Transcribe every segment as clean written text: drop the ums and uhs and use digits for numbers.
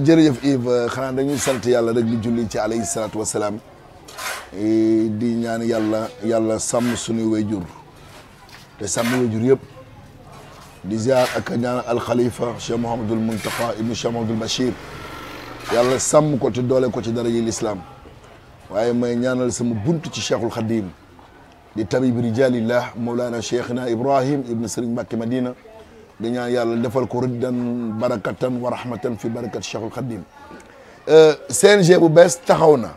jërëjëf Yves xanaa dañuy sant yàlla rek di julli ci alayhi salaatu wasalaam di ñaan yàlla sàmm suñuy wayjur te sàmm wayjur yëpp di ziar ak ñaan alxalifa Cheikh Mouhamadul Muntaqa ibnu Cheikh Mouhamadul Bachir yàlla sàmm ko te doole ko ci daraja l'islam waaye may ñaanal sama buntu ci Cheikhul Khadim di tabib rijalillah Mawlana Cheikhna Ibrahim ibnu Serigne Mbacké Madina di ñaan yàlla defal ko riddan barakatan wa rahmatan fi barakat Cheikhul Khadim CNG bu bees taxaw na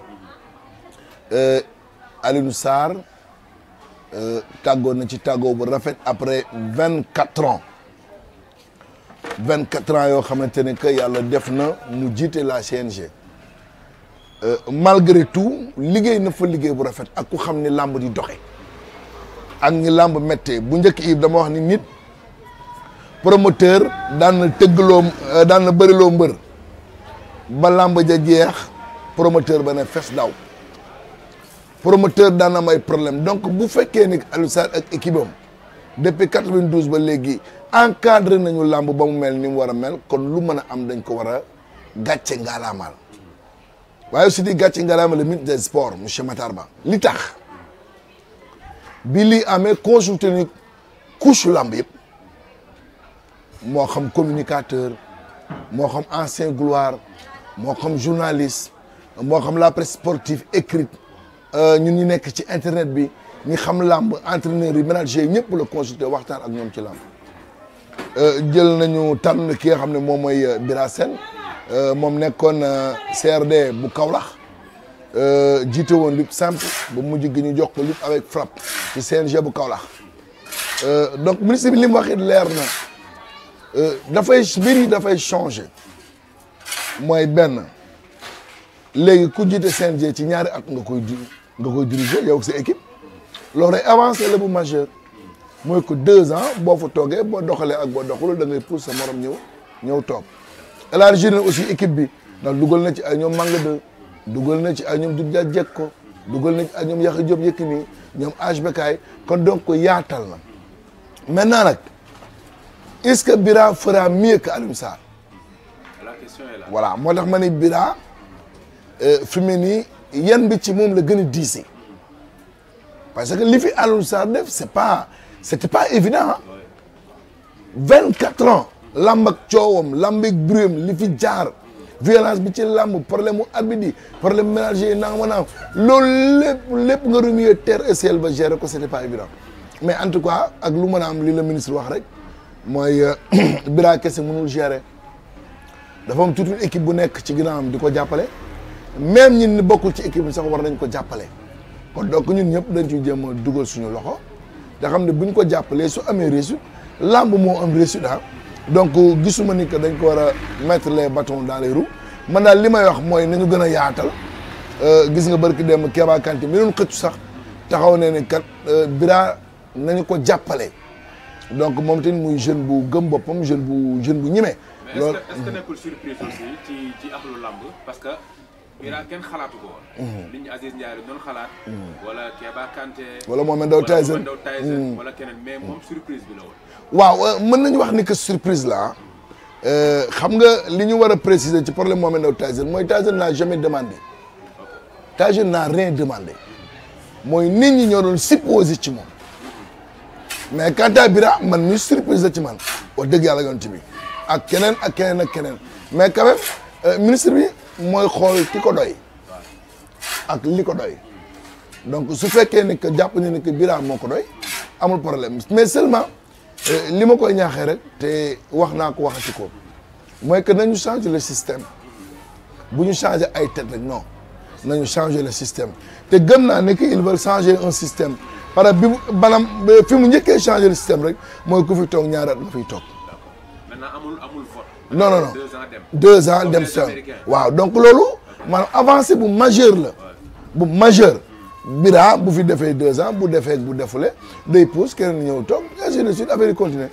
Alioune Sarr tàggoo na ci tàggoo bu rafet après 24 ans yoo xamante ne que yàlla def na mu jiite la CNG malgré tout liggéey na fa liggéey bu rafet ak ku xam ni làmb di doxe ak ni làmb méttee bu njëkk Yves dama wax ni nit promoteur daan na tëggloo daan na bëriloo mbër ba làmb ja jeex promoteur ba ne fes daw promoteur daan na may problème donc bu fekkee ni Alioune Sarr ak équipe am depuis 92 ba léegi encadré nañu làmb ba mu mel ni mu war a mel kon lu mën a am dañ ko war a gàcce ngaalaamaal waaye aussi di gàcce ngaalaamaal le ministre des sports monsieur Matar Ba li tax bi lii amee consulté ni couche làmb yëpp moo xam communicateur moo xam ancien gloire moo xam journaliste moo xam la presse sportive écrite ñun ñu nekk ci internet bi ñi xam làmb entraîneurs yi manager ñëpp la consulter waxtaan ak ñoom ci làmb jël nañu tànn ki nga xam ne moom mooy Bira Sène moom nekkoon CRD bu Kaolack jiite woon lutte simple ba mujj gi ñu jox ko lutte avec frappe ci CNG bu Kaolack donc ministre bi li mu wax it leer na dafay mbir yi dafay changer mooy benn léegi ku jiite CNG ci ñaari at nga koy diriger yow sa équipe loolu rek avancé la bu majeur mooy que 2 ans boo fa toogee boo doxalee ak boo doxalul da ngay pousse sa morom ñëw toog élargir na aussi équipe bi ndax dugal na ci ay ñoom Manga 2 dugal na ci ay ñoom Doudou Dia Jekko dugal na ci ay ñoom Yaxya Diop Yékini ñoom HBK kon donc ko yaatal na maintenant nag est-ce que Bira fera mieux que Alioune Sarr? La question est là. Voilà moo tax ma ne Bira fi mu ne nii yan bi ci moom la gën a diise parce que li fi Alioune Sarr def c'était pas évident 24 ans lamb ak coowam lamb ak bruam li fi jaar violence bi ci lamb problème mu arbitre yi problème ménager yi naam loolu lépp nga remuer terre et ciel ba gérer ko c'était pas évident mais en tout cas ak lu mën a am li la ministre wax rek mooy Bira kese mënul gérer dafa am toute une équipe bu nekk ci ginnaawam di ko jàppale même ñun ni bokkul ci équipe bi sax war nañ ko jàppale kon donc ñun ñëpp dañ ciy jéem a dugal suñu loxo da xam ne buñ ko jàppalee su amee réussite lamb moo am réussite donc gisuma ni que dañ ko war a mettre les bâtons dans les roues man daal li may wax mooy nañu gën a yaatal gis nga barki dem Keba Kanté mi doon xëccu sax taxaw ne ne kat Bira nañu ko jàppale donc moom tamit muy jeune bu gëm boppam jeune bu ñime. loolu mais est-ce que nekkul surprise aussi ci axlu lamb parce que Bira kenn xalaatu ko woon. li ñu Aziz Ndiaye doon xalaat. wala Keba Kanté. wala Mohamed Ndao Tyson wala keneen mais moom surprise bi la woon. waaw mën nañu wax ni que surprise la xam nga li ñu war a préciser ci problème Mohamed Ndao Tyson mooy Tyson n'a jamais demandé Tyson n'a rien demandé mooy nit ñi ñoo doon supposé ci moom mais quant à Bira man mi surprise la ci man wax dëgg yàlla yonent bi ak keneen ak keneen mais quand même ministre bi mooy xool ki ko doy ak li ko doy donc su fekkee ni que jàpp ni que Bira moo ko doy amul problème mais seulement li ma koy ñaaxee rek te wax naa ko waxati ko mooy que nañu changer le système bu ñu changer ay tête rek non nañu changer le système te gëm naa ne que ils veulent changer un système parce que fi mu njëkkee changer le système rek mooy ku fi toog ñaari at nga fiy toog. maintenant amul vote. non non non 2 ans dem. 2 ans Comme dem les sa Américains. waaw donc loolu maanaam avancée bu majeur la bu majeur Bira bu fi defee 2 ans bu defee bu defule day pousse keneen ñëw toog ainsi de suite affaire yi continuer